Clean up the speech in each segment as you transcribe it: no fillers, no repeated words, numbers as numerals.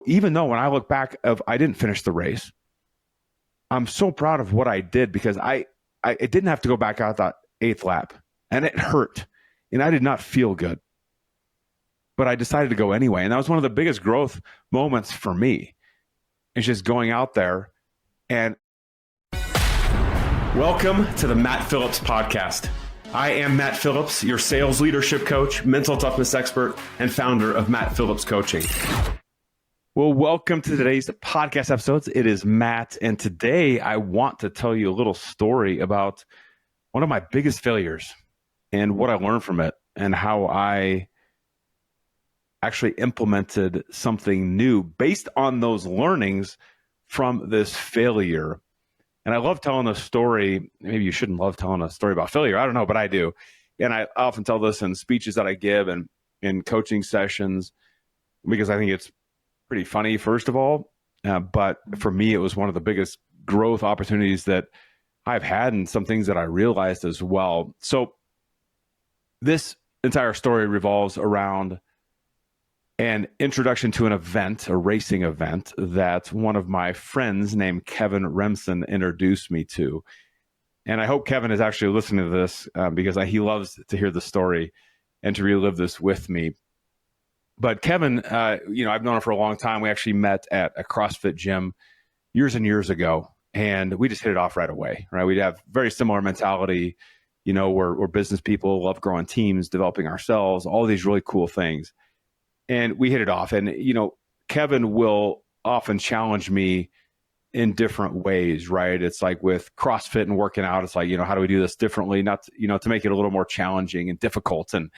Even though when I look back I didn't finish the race, I'm so proud of what I did because I didn't have to go back out that 8th lap, and it hurt, and I did not feel good. But I decided to go anyway, and that was one of the biggest growth moments for me. It's just going out there and... Welcome to the Matt Phillips Podcast. I am Matt Phillips, your sales leadership coach, mental toughness expert, and founder of Matt Phillips Coaching. Well, welcome to today's podcast episodes. It is Matt, and today I want to tell you a little story about one of my biggest failures and what I learned from it and how I actually implemented something new based on those learnings from this failure. And I love telling a story. Maybe you shouldn't love telling a story about failure. I don't know, but I do. And I often tell this in speeches that I give and in coaching sessions because I think it's pretty funny, first of all. But for me, it was one of the biggest growth opportunities that I've had and some things that I realized as well. So this entire story revolves around an introduction to an event, a racing event that one of my friends named Kevin Remsen introduced me to. And I hope Kevin is actually listening to this because he loves to hear the story and to relive this with me. But Kevin, I've known him for a long time. We actually met at a CrossFit gym years and years ago, and we just hit it off right away, right? We'd have very similar mentality. We're business people, love growing teams, developing ourselves, all these really cool things. And we hit it off. And, Kevin will often challenge me in different ways, right? It's like with CrossFit and working out, it's like, how do we do this differently? Not, to make it a little more challenging and difficult. And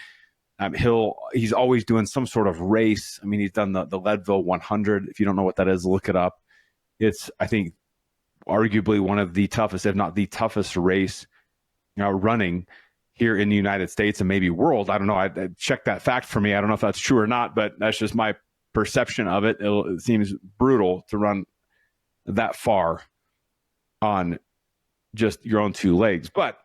he's always doing some sort of race. I mean, he's done the Leadville 100. If you don't know what that is, look it up. It's, I think, arguably one of the toughest, if not the toughest race running here in the United States and maybe world. I don't know. I checked that fact for me. I don't know if that's true or not, but that's just my perception of it. It seems brutal to run that far on just your own two legs, but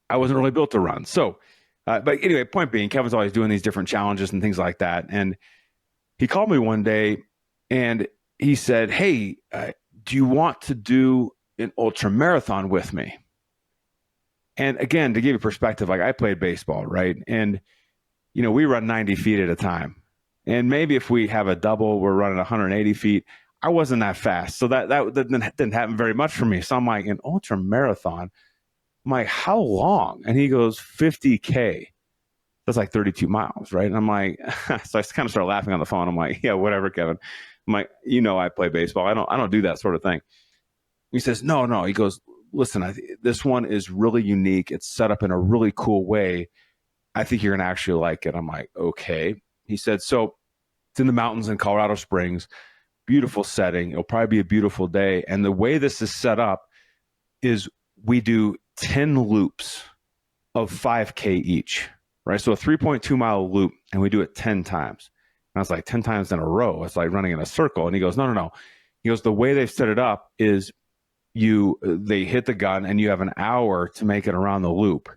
I wasn't really built to run. So, but anyway, point being, Kevin's always doing these different challenges and things like that. And he called me one day and he said, "Hey, do you want to do an ultra marathon with me?" And again, to give you perspective, like I played baseball, right? And, we run 90 feet at a time. And maybe if we have a double, we're running 180 feet. I wasn't that fast. So that didn't happen very much for me. So I'm like, an ultra marathon? I'm like, how long? And he goes, 50K. That's like 32 miles, right? And I'm like, so I kind of started laughing on the phone. I'm like, yeah, whatever, Kevin. I'm like, I play baseball. I don't do that sort of thing. He says, no. He goes, listen, this one is really unique. It's set up in a really cool way. I think you're going to actually like it. I'm like, okay. He said, so it's in the mountains in Colorado Springs, beautiful setting. It'll probably be a beautiful day. And the way this is set up is we do 10 loops of 5K each, right? So a 3.2 mile loop, and we do it 10 times. And I was like, 10 times in a row. It's like running in a circle. And he goes, no. He goes, the way they've set it up is they hit the gun and you have an hour to make it around the loop.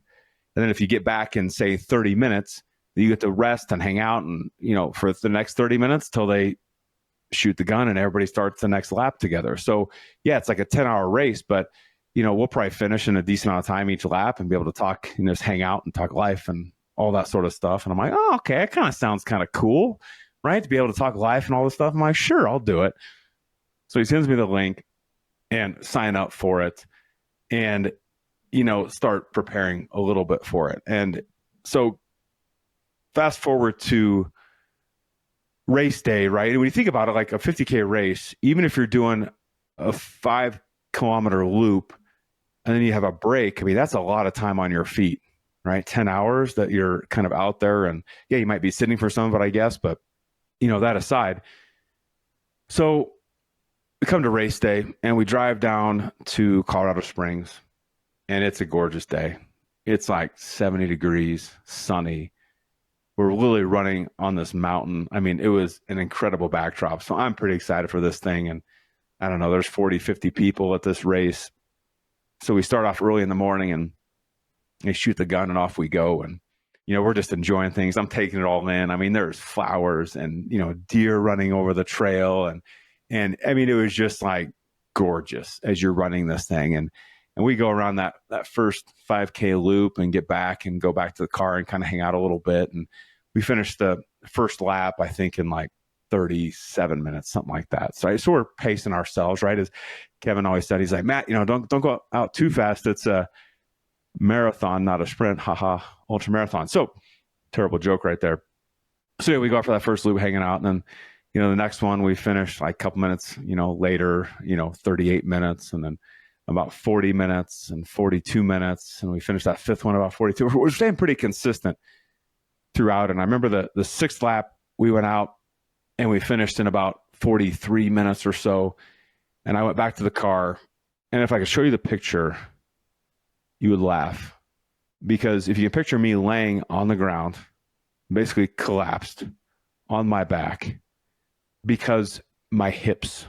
And then if you get back in, say, 30 minutes, you get to rest and hang out and, for the next 30 minutes till they shoot the gun and everybody starts the next lap together. So yeah, it's like a 10-hour race, but, we'll probably finish in a decent amount of time each lap and be able to talk, just hang out and talk life and all that sort of stuff. And I'm like, oh, okay, that kind of sounds kind of cool, right? To be able to talk life and all this stuff. I'm like, sure, I'll do it. So he sends me the link and sign up for it and, start preparing a little bit for it. And so fast forward to race day, right? And when you think about it, like a 50K race, even if you're doing a 5-kilometer loop and then you have a break, I mean, that's a lot of time on your feet, right? 10 hours that you're kind of out there. And yeah, you might be sitting for some of it, I guess, but that aside. So we come to race day and we drive down to Colorado Springs and it's a gorgeous day. It's like 70 degrees, sunny. We're literally running on this mountain. I mean, it was an incredible backdrop. So I'm pretty excited for this thing. And I don't know, there's 40, 50 people at this race. So we start off early in the morning and they shoot the gun and off we go. And, we're just enjoying things. I'm taking it all in. I mean, there's flowers and, deer running over the trail. And I mean, it was just like gorgeous as you're running this thing. And we go around that first 5K loop and get back and go back to the car and kind of hang out a little bit. And we finished the first lap, I think, in like 37 minutes, something like that. So we're pacing ourselves, right? As Kevin always said, he's like, Matt, don't go out too fast. It's a marathon, not a sprint. Haha, ultra marathon. So terrible joke right there. So yeah, we go out for that first loop hanging out. And then, the next one we finished like a couple minutes, later, 38 minutes. And then about 40 minutes and 42 minutes. And we finished that fifth one about 42. We're staying pretty consistent throughout. And I remember the sixth lap, we went out and we finished in about 43 minutes or so. And I went back to the car. And if I could show you the picture, you would laugh. Because if you can picture me laying on the ground, basically collapsed on my back because my hips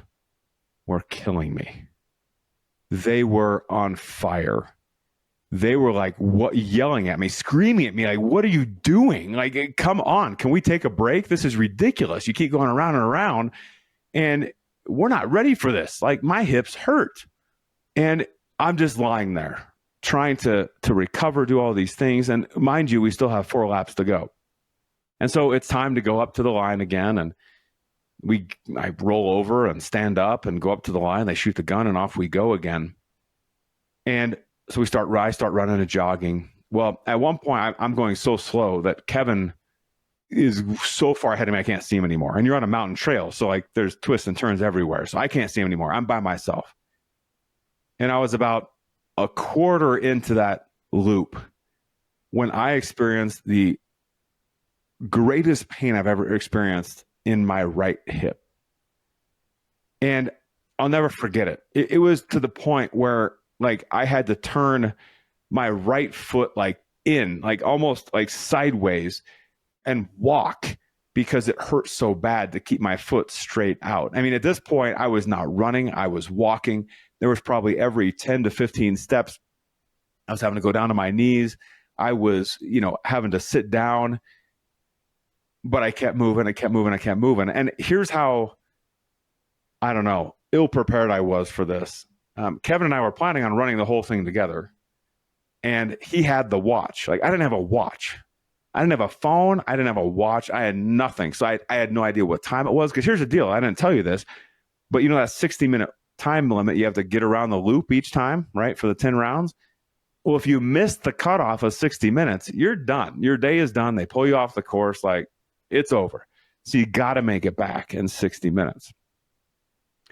were killing me. They were on fire. They were like, what, yelling at me, screaming at me, like, what are you doing? Like, come on, can we take a break? This is ridiculous. You keep going around and around, and we're not ready for this. Like, my hips hurt. And I'm just lying there trying to recover, do all these things. And mind you, we still have 4 laps to go. And so it's time to go up to the line again. And I roll over and stand up and go up to the line. They shoot the gun and off we go again. And so I start running and jogging. Well, at one point I'm going so slow that Kevin is so far ahead of me, I can't see him anymore. And you're on a mountain trail. So like there's twists and turns everywhere. So I can't see him anymore. I'm by myself. And I was about a quarter into that loop when I experienced the greatest pain I've ever experienced in my right hip. And I'll never forget it. It was to the point where like I had to turn my right foot like in, like almost like sideways and walk because it hurt so bad to keep my foot straight out. I mean, at this point, I was not running. I was walking. There was probably every 10 to 15 steps, I was having to go down to my knees. I was, having to sit down, but I kept moving. And here's how, I don't know, ill-prepared I was for this. Kevin and I were planning on running the whole thing together, and he had the watch. Like, I didn't have a watch. I didn't have a phone. I didn't have a watch. I had nothing. So I had no idea what time it was. Because here's the deal. I didn't tell you this, but that 60-minute time limit, you have to get around the loop each time, right, for the 10 rounds. Well, if you miss the cutoff of 60 minutes, you're done. Your day is done. They pull you off the course. Like, it's over. So you got to make it back in 60 minutes.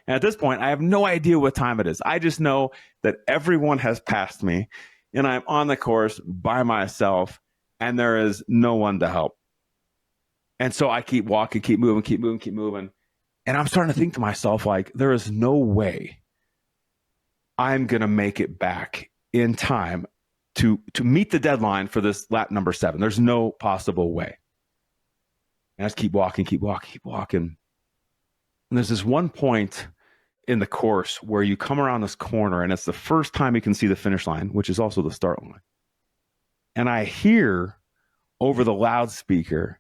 And at this point, I have no idea what time it is. I just know that everyone has passed me, and I'm on the course by myself, and there is no one to help. And so I keep walking, keep moving. And I'm starting to think to myself, like, there is no way I'm going to make it back in time to meet the deadline for this lap number 7. There's no possible way. And I just keep walking. And there's this one point in the course where you come around this corner, and it's the first time you can see the finish line, which is also the start line. And I hear over the loudspeaker,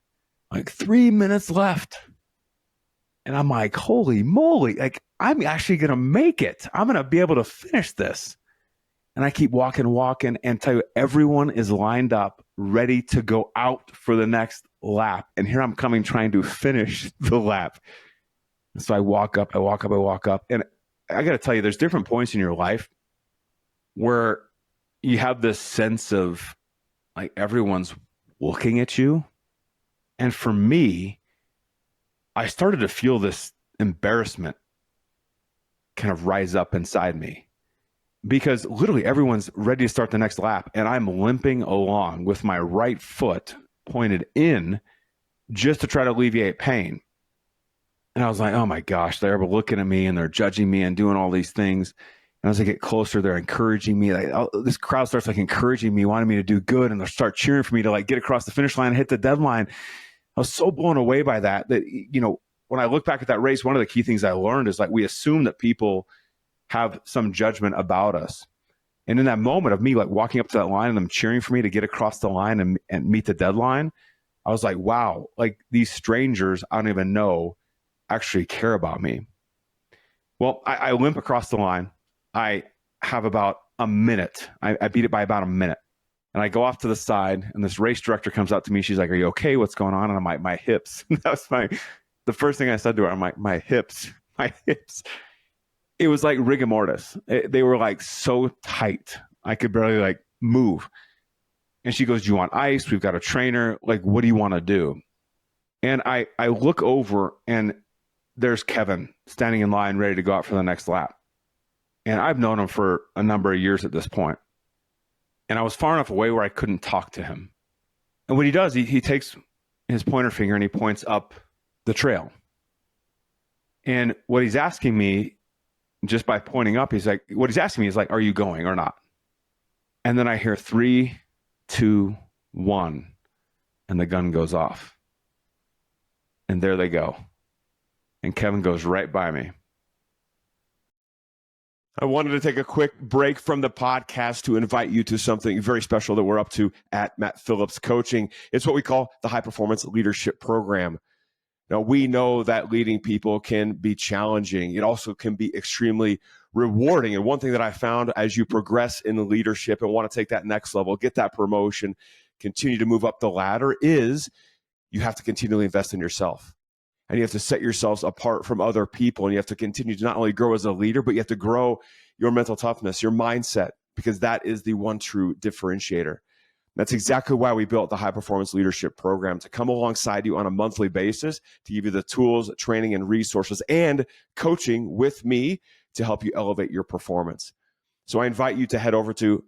like, 3 minutes left. And I'm like, holy moly, like, I'm actually going to make it. I'm going to be able to finish this. And I keep walking and tell you, everyone is lined up, ready to go out for the next lap. And here I'm coming, trying to finish the lap. And so I walk up. And I got to tell you, there's different points in your life where you have this sense of like everyone's looking at you. And for me, I started to feel this embarrassment kind of rise up inside me, because literally everyone's ready to start the next lap, and I'm limping along with my right foot pointed in just to try to alleviate pain. And I was like, oh my gosh, they're looking at me and they're judging me and doing all these things. And as I get closer, they're encouraging me. This crowd starts like encouraging me, wanting me to do good, and they'll start cheering for me to like get across the finish line and hit the deadline. I was so blown away by that when I look back at that race, one of the key things I learned is like we assume that people have some judgment about us. And in that moment of me like walking up to that line and them cheering for me to get across the line and meet the deadline, I was like, wow, like these strangers I don't even know actually care about me. Well, I limp across the line. I have about a minute. I beat it by about a minute. And I go off to the side, and this race director comes up to me. She's like, "Are you okay? What's going on?" And I'm like, "My hips." That was the first thing I said to her. I'm like, "My hips, my hips." It was like rigor mortis. They were like so tight. I could barely like move. And she goes, "Do you want ice? We've got a trainer. Like, what do you want to do?" And I look over, and there's Kevin standing in line, ready to go out for the next lap. And I've known him for a number of years at this point. And I was far enough away where I couldn't talk to him. And what he does, he takes his pointer finger and he points up the trail. And what he's asking me, just by pointing up, what he's asking me is like, "Are you going or not?" And then I hear 3, 2, 1, and the gun goes off. And there they go. And Kevin goes right by me. I wanted to take a quick break from the podcast to invite you to something very special that we're up to at Matt Phillips Coaching. It's what we call the High Performance Leadership Program. Now, we know that leading people can be challenging. It also can be extremely rewarding. And one thing that I found as you progress in leadership and want to take that next level, get that promotion, continue to move up the ladder, is you have to continually invest in yourself. And you have to set yourselves apart from other people. And you have to continue to not only grow as a leader, but you have to grow your mental toughness, your mindset, because that is the one true differentiator. That's exactly why we built the High Performance Leadership Program, to come alongside you on a monthly basis, to give you the tools, training, and resources, and coaching with me to help you elevate your performance. So I invite you to head over to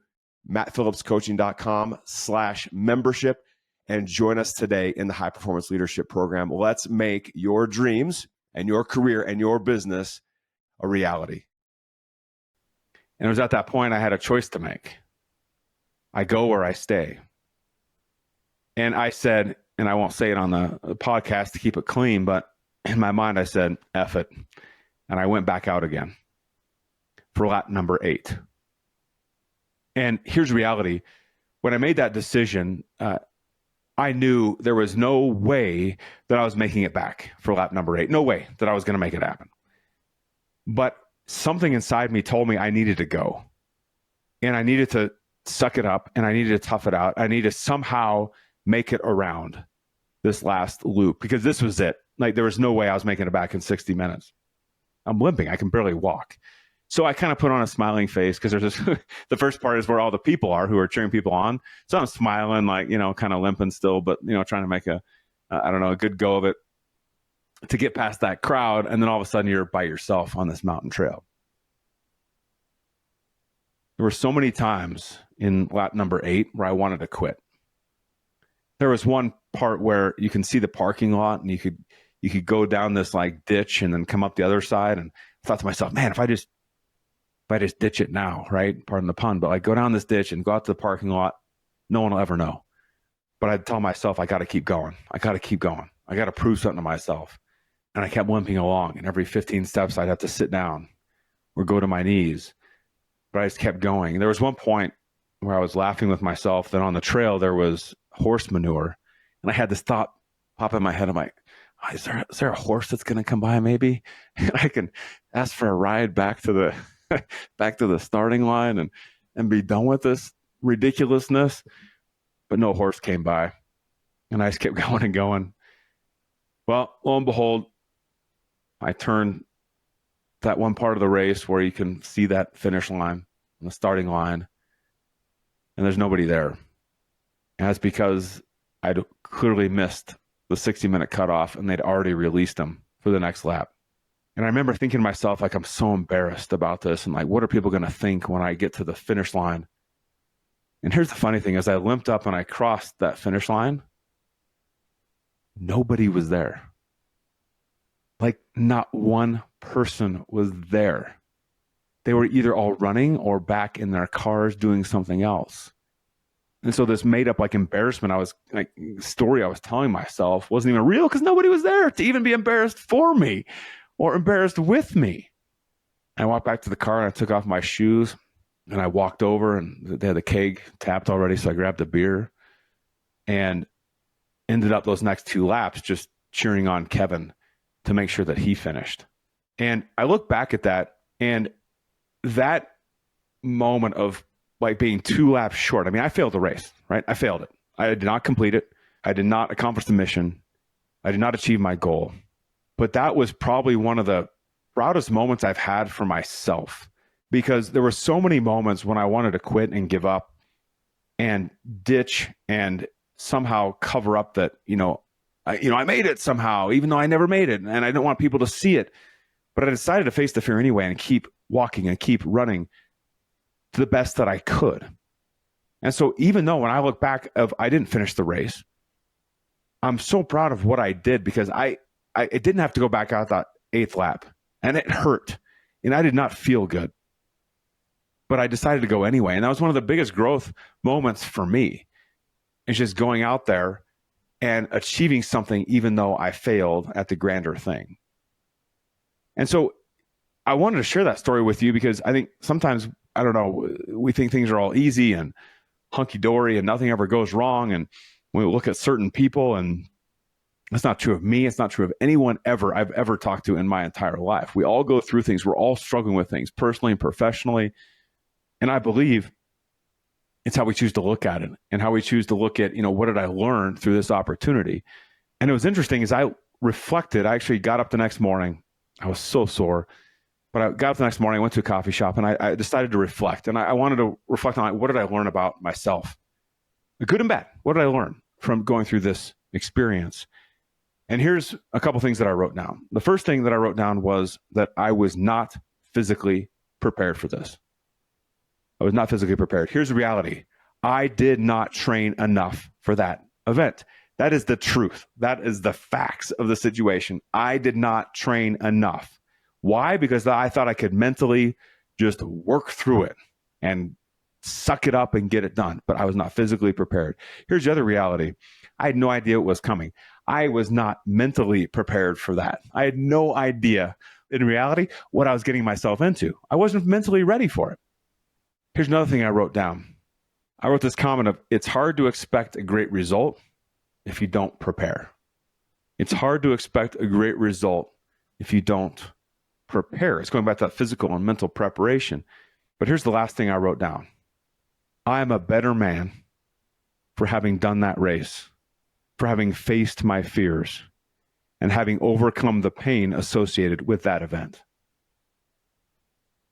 mattphillipscoaching.com/membership and join us today in the High Performance Leadership Program. Let's make your dreams and your career and your business a reality. And it was at that point I had a choice to make. I go or I stay. And I said, and I won't say it on the podcast to keep it clean, but in my mind I said, F it. And I went back out again for lap number 8. And here's reality. When I made that decision, I knew there was no way that I was making it back for lap number 8. No way that I was going to make it happen. But something inside me told me I needed to go. And I needed to suck it up, and I needed to tough it out. I needed to somehow make it around this last loop, because this was it. Like, there was no way I was making it back in 60 minutes. I'm limping. I can barely walk. So I kind of put on a smiling face, because there's this, the first part is where all the people are who are cheering people on. So I'm smiling, like, kind of limping still, but, trying to make a good go of it to get past that crowd. And then all of a sudden you're by yourself on this mountain trail. There were so many times in lap number 8 where I wanted to quit. There was one part where you can see the parking lot, and you could go down this like ditch and then come up the other side. And I thought to myself, man, if I just ditch it now, right? Pardon the pun, but like go down this ditch and go out to the parking lot, no one will ever know. But I'd tell myself, I got to keep going. I got to keep going. I got to prove something to myself. And I kept limping along, and every 15 steps I'd have to sit down or go to my knees. But I just kept going. There was one point where I was laughing with myself that on the trail there was horse manure, and I had this thought pop in my head. I'm like, is there a horse that's going to come by maybe? And I can ask for a ride back to the starting line and be done with this ridiculousness. But no horse came by, and I just kept going and going. Well, lo and behold, I turned that one part of the race where you can see that finish line and the starting line, and there's nobody there. And that's because I'd clearly missed the 60-minute cutoff, and they'd already released them for the next lap. And I remember thinking to myself, like, I'm so embarrassed about this, and like, what are people going to think when I get to the finish line? And here's the funny thing: as I limped up and I crossed that finish line, nobody was there. Like, not one person was there. They were either all running or back in their cars doing something else. And so this made up like embarrassment story I was telling myself wasn't even real, because nobody was there to even be embarrassed for me or embarrassed with me. I walked back to the car and I took off my shoes. And I walked over and they had the keg tapped already. So I grabbed the beer and ended up those next 2 laps just cheering on Kevin to make sure that he finished. And I look back at that, and that moment of like being 2 laps short. I mean, I failed the race, right? I failed it. I did not complete it. I did not accomplish the mission. I did not achieve my goal. But that was probably one of the proudest moments I've had for myself, because there were so many moments when I wanted to quit and give up and ditch and somehow cover up that, I made it somehow, even though I never made it, and I didn't want people to see it. But I decided to face the fear anyway and keep walking and keep running to the best that I could. And so even though when I look back I didn't finish the race, I'm so proud of what I did, because I didn't have to go back out that 8th lap, and it hurt and I did not feel good, but I decided to go anyway. And that was one of the biggest growth moments for me. It's just going out there and achieving something, even though I failed at the grander thing. And so I wanted to share that story with you, because I think sometimes, I don't know, we think things are all easy and hunky-dory and nothing ever goes wrong. And when we look at certain people, and that's not true of me. It's not true of anyone I've ever talked to in my entire life. We all go through things. We're all struggling with things personally and professionally. And I believe it's how we choose to look at it, and how we choose to look at, what did I learn through this opportunity? And it was interesting as I reflected. I actually got up the next morning. I was so sore, but I got up the next morning, I went to a coffee shop, and I decided to reflect. And I wanted to reflect on, what did I learn about myself? Good and bad. What did I learn from going through this experience? And here's a couple things that I wrote down. The first thing that I wrote down was that I was not physically prepared for this. I was not physically prepared. Here's the reality. I did not train enough for that event. That is the truth. That is the facts of the situation. I did not train enough. Why? Because I thought I could mentally just work through it and suck it up and get it done, but I was not physically prepared. Here's the other reality. I had no idea it was coming. I was not mentally prepared for that. I had no idea, in reality, what I was getting myself into. I wasn't mentally ready for it. Here's another thing I wrote down. I wrote this comment of, it's hard to expect a great result if you don't prepare. It's hard to expect a great result if you don't prepare. It's going back to that physical and mental preparation. But here's the last thing I wrote down. I am a better man for having done that race, for having faced my fears, and having overcome the pain associated with that event.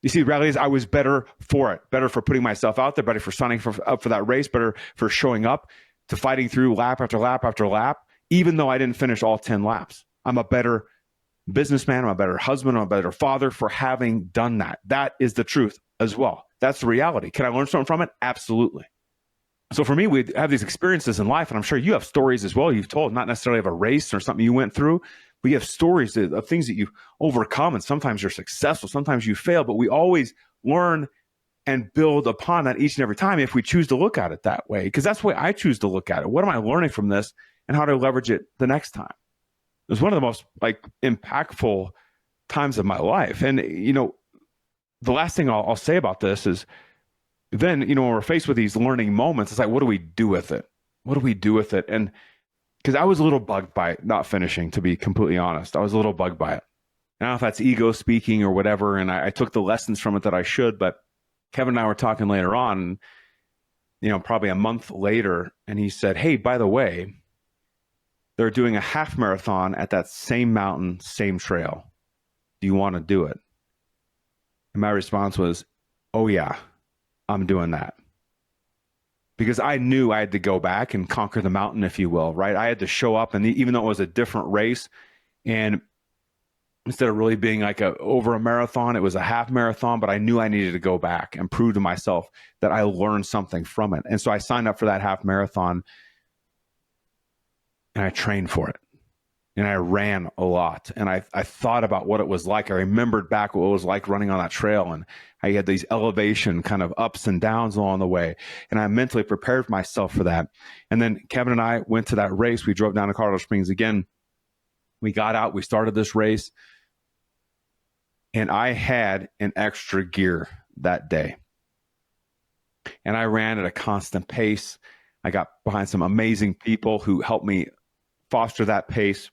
You see, the reality is I was better for it, better for putting myself out there, better for signing up for that race, better for showing up to fighting through lap after lap after lap, even though I didn't finish all 10 laps. I'm a better businessman, I'm a better husband, I'm a better father for having done that. That is the truth as well. That's the reality. Can I learn something from it? Absolutely. So for me, we have these experiences in life, and I'm sure you have stories as well you've told, not necessarily of a race or something you went through. We have stories of things that you've overcome, and sometimes you're successful, sometimes you fail, but we always learn and build upon that each and every time if we choose to look at it that way, because that's the way I choose to look at it. What am I learning from this, and how do I leverage it the next time? It was one of the most impactful times of my life. And, the last thing I'll say about this is then, when we're faced with these learning moments, it's like, what do we do with it? What do we do with it? And because I was a little bugged by it not finishing, to be completely honest. I was a little bugged by it. I don't know if that's ego speaking or whatever, and I took the lessons from it that I should, but Kevin and I were talking later on, probably a month later, and he said, hey, by the way, they're doing a half marathon at that same mountain, same trail. Do you want to do it? And my response was, oh yeah, I'm doing that. Because I knew I had to go back and conquer the mountain, if you will, right? I had to show up, and even though it was a different race, and instead of really being over a marathon, it was a half marathon, but I knew I needed to go back and prove to myself that I learned something from it. And so I signed up for that half marathon, and I trained for it. And I ran a lot, and I thought about what it was like. I remembered back what it was like running on that trail, and I had these elevation kind of ups and downs along the way, and I mentally prepared myself for that. And then Kevin and I went to that race. We drove down to Colorado Springs again. We got out. We started this race, and I had an extra gear that day. And I ran at a constant pace. I got behind some amazing people who helped me foster that pace.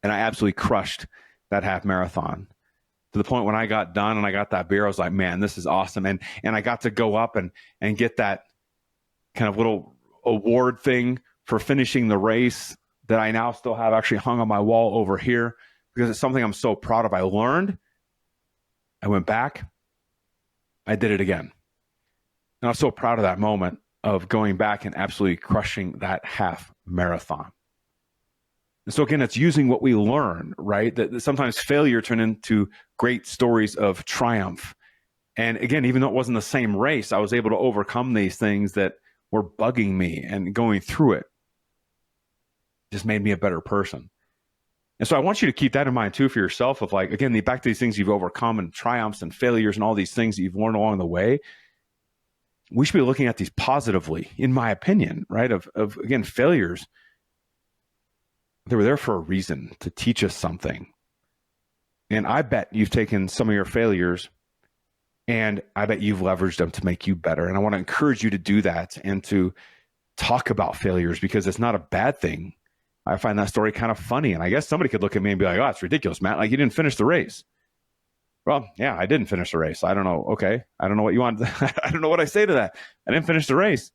And I absolutely crushed that half marathon to the point when I got done and I got that beer, I was like, man, this is awesome. And I got to go up and get that kind of little award thing for finishing the race that I now still have actually hung on my wall over here because it's something I'm so proud of. I learned, I went back, I did it again. And I'm so proud of that moment of going back and absolutely crushing that half marathon. And so again, it's using what we learn, right? That sometimes failure turn into great stories of triumph. And again, even though it wasn't the same race, I was able to overcome these things that were bugging me, and going through it just made me a better person. And so I want you to keep that in mind too for yourself of like, again, back to these things you've overcome and triumphs and failures and all these things that you've learned along the way. We should be looking at these positively, in my opinion, right? Of again, failures. They were there for a reason, to teach us something. And I bet you've taken some of your failures and I bet you've leveraged them to make you better. And I want to encourage you to do that and to talk about failures because it's not a bad thing. I find that story kind of funny. And I guess somebody could look at me and be like, oh, it's ridiculous, Matt. Like, you didn't finish the race. Well, yeah, I didn't finish the race. I don't know. Okay. I don't know what you want. I don't know what I say to that. I didn't finish the race,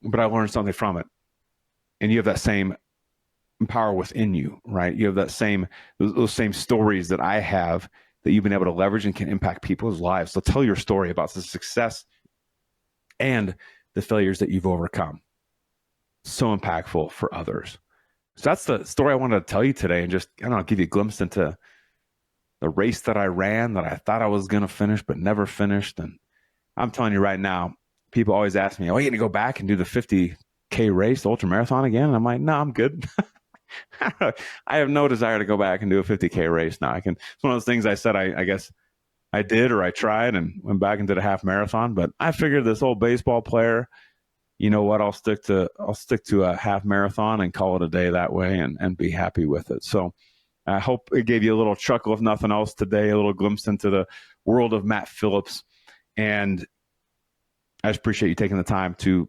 but I learned something from it. And you have that same power within you, right? You have that those same stories that I have that you've been able to leverage and can impact people's lives. So tell your story about the success and the failures that you've overcome. So impactful for others. So that's the story I wanted to tell you today, and just, I don't know, give you a glimpse into the race that I ran that I thought I was going to finish, but never finished. And I'm telling you right now, people always ask me, oh, are you going to go back and do the 50K race, the ultra marathon again? And I'm like, no, I'm good. I have no desire to go back and do a 50K race now. It's one of those things I said, I guess I did, or I tried and went back and did a half marathon, but I figured this old baseball player, you know what, I'll stick to a half marathon and call it a day that way and be happy with it. So I hope it gave you a little chuckle, if nothing else today, a little glimpse into the world of Matt Phillips. And I just appreciate you taking the time to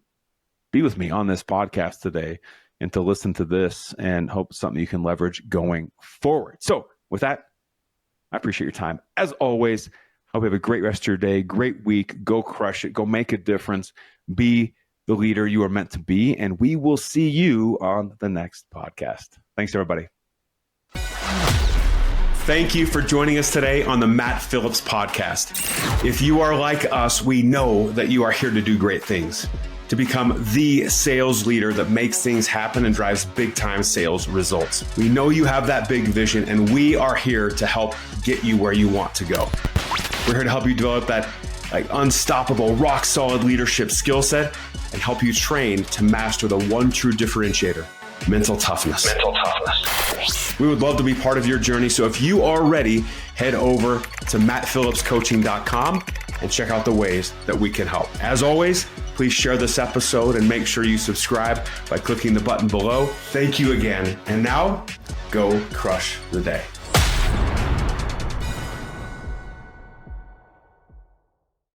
be with me on this podcast today and to listen to this, and hope it's something you can leverage going forward. So with that, I appreciate your time. As always, hope you have a great rest of your day, great week. Go crush it. Go make a difference. Be the leader you are meant to be. And we will see you on the next podcast. Thanks, everybody. Thank you for joining us today on the Matt Phillips Podcast. If you are like us, we know that you are here to do great things, to become the sales leader that makes things happen and drives big time sales results. We know you have that big vision, and we are here to help get you where you want to go. We're here to help you develop that unstoppable, rock solid leadership skill set and help you train to master the one true differentiator, mental toughness. We would love to be part of your journey. So if you are ready, head over to mattphillipscoaching.com and check out the ways that we can help. As always, please share this episode and make sure you subscribe by clicking the button below. Thank you again. And now, go crush the day.